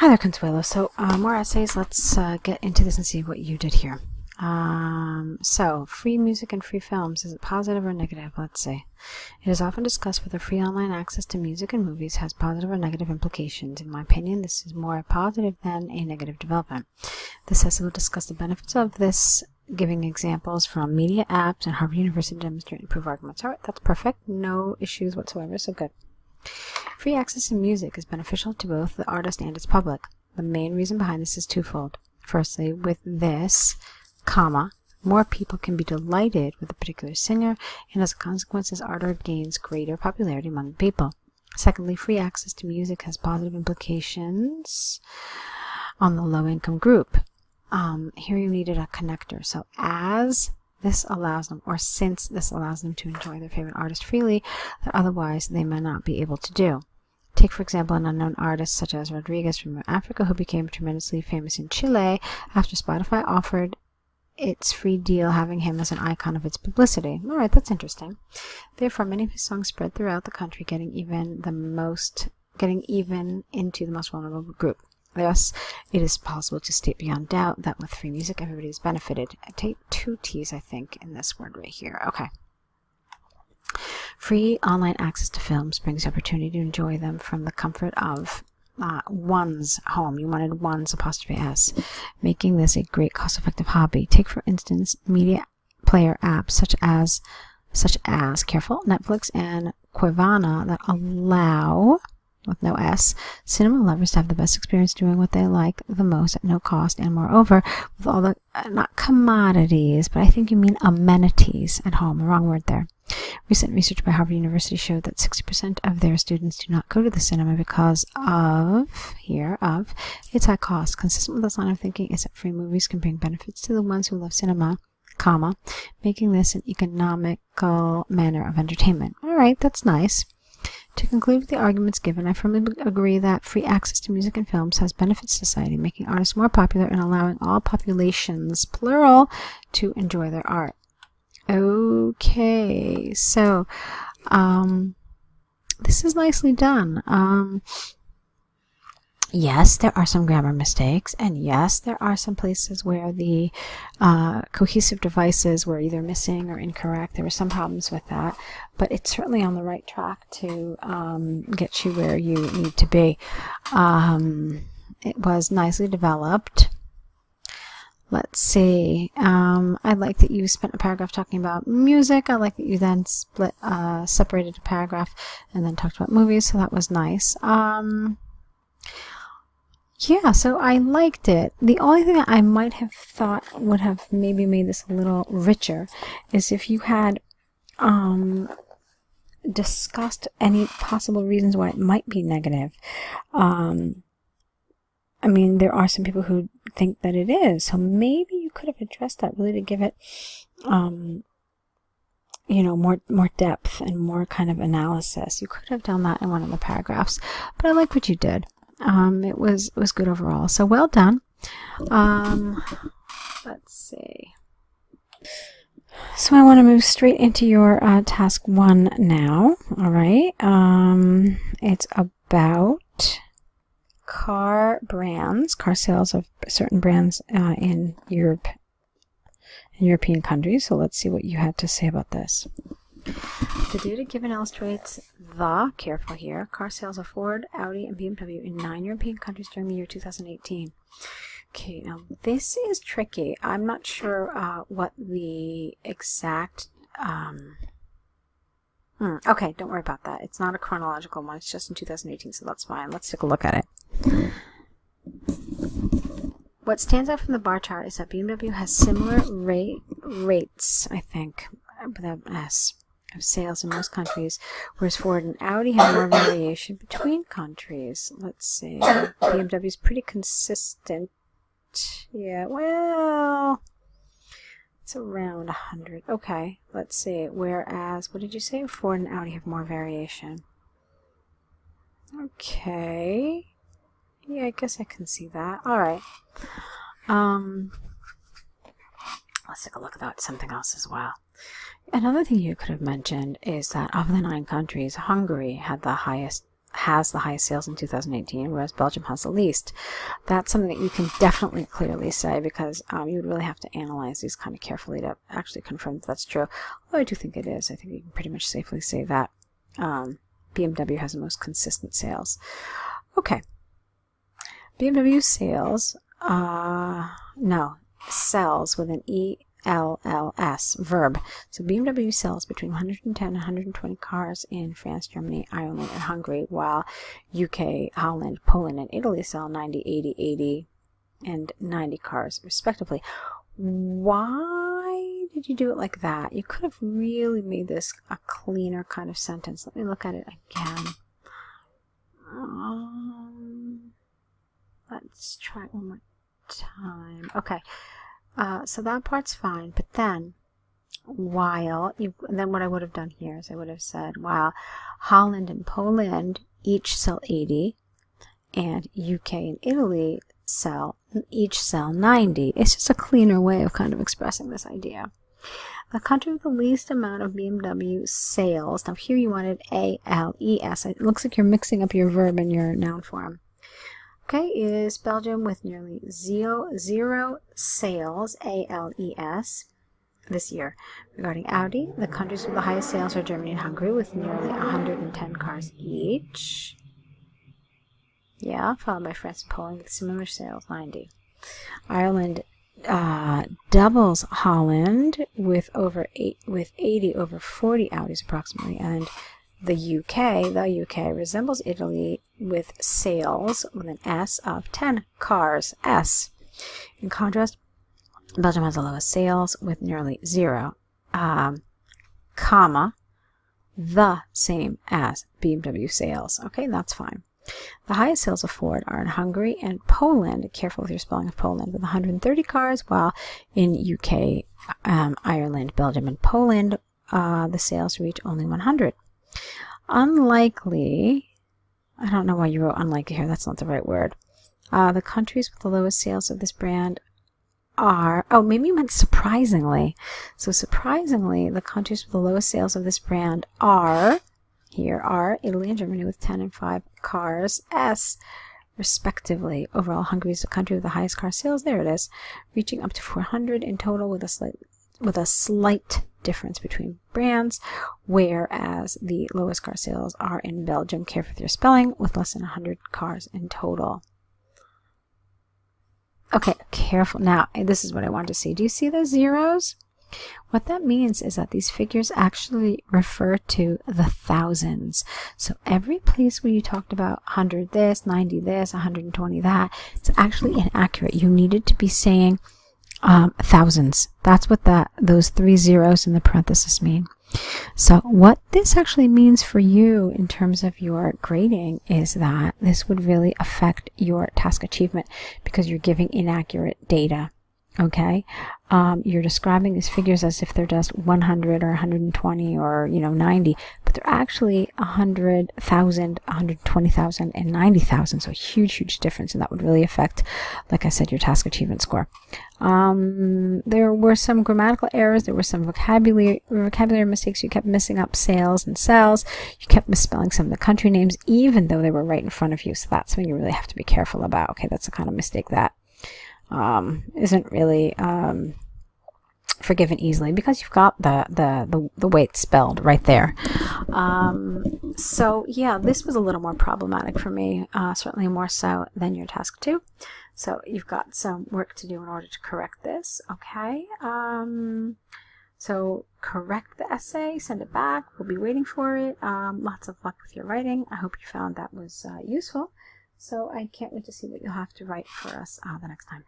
Hi there, Consuelo. So, more essays. Let's get into this and see what you did here. So, free music and free films, is it positive or negative? Let's see. It is often discussed whether free online access to music and movies has positive or negative implications. In my opinion, this is more a positive than a negative development. This essay will discuss the benefits of this, giving examples from media apps and Harvard University to demonstrate and prove arguments. All right, that's perfect. No issues whatsoever, so good. Free access to music is beneficial to both the artist and its public. The main reason behind this is twofold. Firstly, with this, more people can be delighted with a particular singer, and as a consequence, this artist gains greater popularity among people. Secondly, free access to music has positive implications on the low-income group. Here you needed a connector. So as this allows them, or since this allows them to enjoy their favorite artist freely, that otherwise they may not be able to do. Take, for example, an unknown artist such as Rodriguez from Africa, who became tremendously famous in Chile after Spotify offered its free deal, having him as an icon of its publicity. All right, that's interesting. Therefore, many of his songs spread throughout the country, getting even into the most vulnerable group. Thus, it is possible to state beyond doubt that with free music, everybody is benefited. I take two T's, I think, in this word right here. Okay. Free online access to films brings the opportunity to enjoy them from the comfort of one's home. You wanted one's apostrophe S, making this a great cost-effective hobby. Take, for instance, media player apps such as Netflix and Cuevana that allow, with no S, cinema lovers to have the best experience doing what they like the most at no cost, and moreover, with all the, not commodities, but I think you mean amenities at home. The wrong word there. Recent research by Harvard University showed that 60% of their students do not go to the cinema because of its high cost. Consistent with this line of thinking is that free movies can bring benefits to the ones who love cinema, making this an economical manner of entertainment. All right, that's nice. To conclude with the arguments given, I firmly agree that free access to music and films has benefits to society, making artists more popular and allowing all populations, plural, to enjoy their art. Okay, so this is nicely done. Yes, there are some grammar mistakes, and yes, there are some places where the cohesive devices were either missing or incorrect. There were some problems with that, but it's certainly on the right track to get you where you need to be. It was nicely developed. Let's see. I like that you spent a paragraph talking about music. I like that you then separated a paragraph and then talked about movies, so that was nice. Yeah, so I liked it. The only thing that I might have thought would have maybe made this a little richer is if you had discussed any possible reasons why it might be negative. I mean, there are some people who think that it is, so maybe you could have addressed that really to give it, more depth and more kind of analysis. You could have done that in one of the paragraphs, but I like what you did. It was good overall. So well done. Let's see. So I want to move straight into your task 1 now. All right. It's about car sales of certain brands in Europe, in European countries. So let's see what you had to say about this. The data given illustrates careful here, car sales of Ford, Audi, and BMW in 9 European countries during the year 2018. Okay, now this is tricky. I'm not sure what the exact... Okay, don't worry about that. It's not a chronological one. It's just in 2018, so that's fine. Let's take a look at it. What stands out from the bar chart is that BMW has similar rates, I think, without an S, of sales in most countries, whereas Ford and Audi have more variation between countries. Let's see. BMW is pretty consistent. Yeah, well, it's around 100. Okay, let's see. Whereas, what did you say? Ford and Audi have more variation. Okay. Yeah, I guess I can see that. All right. Let's take a look at something else as well. Another thing you could have mentioned is that of the 9 countries, Hungary had the highest has the highest sales in 2018, whereas Belgium has the least. That's something that you can definitely clearly say, because you would really have to analyze these kind of carefully to actually confirm that that's true. Although I do think it is. I think you can pretty much safely say that BMW has the most consistent sales. Okay. BMW sales, sells with an ELLS, verb. So BMW sells between 110 and 120 cars in France, Germany, Ireland, and Hungary, while UK, Holland, Poland, and Italy sell 90, 80, 80, and 90 cars, respectively. Why did you do it like that? You could have really made this a cleaner kind of sentence. Let me look at it again. Let's try it one more time. Okay. So that part's fine, but then then what I would have done here is I would have said, while Holland and Poland each sell 80, and UK and Italy each sell 90. It's just a cleaner way of kind of expressing this idea. The country with the least amount of BMW sales, now here you wanted ALES. It looks like you're mixing up your verb and your noun form. Okay, is Belgium with nearly zero sales, ALES, this year. Regarding Audi, the countries with the highest sales are Germany and Hungary with nearly 110 cars each. Yeah, followed by France and Poland with similar sales, 90. Ireland doubles Holland with 80 over 40 Audis approximately, and the UK resembles Italy with sales with an S of 10 cars, S. In contrast, Belgium has the lowest sales with nearly 0, the same as BMW sales. Okay, that's fine. The highest sales of Ford are in Hungary and Poland. Careful with your spelling of Poland, with 130 cars, while in UK, Ireland, Belgium, and Poland, the sales reach only 100. Unlikely, I don't know why you wrote unlikely here, that's not the right word. The countries with the lowest sales of this brand are, maybe you meant surprisingly. So surprisingly, the countries with the lowest sales of this brand are Italy and Germany with 10 and 5 cars, S, respectively. Overall, Hungary is the country with the highest car sales, there it is, reaching up to 400 in total, with a slight difference between brands, whereas the lowest car sales are in Belgium, careful with your spelling, with less than 100 cars in total. Okay, careful. Now, this is what I want to see. Do you see those zeros? What that means is that these figures actually refer to the thousands. So every place where you talked about 100 this, 90 this, 120 that, it's actually inaccurate. You needed to be saying thousands. That's what those 3 zeros in the parenthesis mean. So what this actually means for you in terms of your grading is that this would really affect your task achievement because you're giving inaccurate data. Okay, you're describing these figures as if they're just 100 or 120 or 90, but they're actually 100,000, 120,000, and 90,000. So a huge difference, and that would really affect, like I said, your task achievement score. There were some grammatical errors. There were some vocabulary mistakes. You kept missing up sales and cells. You kept misspelling some of the country names, even though they were right in front of you. So that's when you really have to be careful about. Okay, that's the kind of mistake that isn't really forgiven easily because you've got the way it's spelled right there. So yeah, this was a little more problematic for me, certainly more so than your task 2. So you've got some work to do in order to correct this. Okay. So correct the essay, send it back. We'll be waiting for it. Lots of luck with your writing. I hope you found that was useful. So I can't wait to see what you'll have to write for us the next time.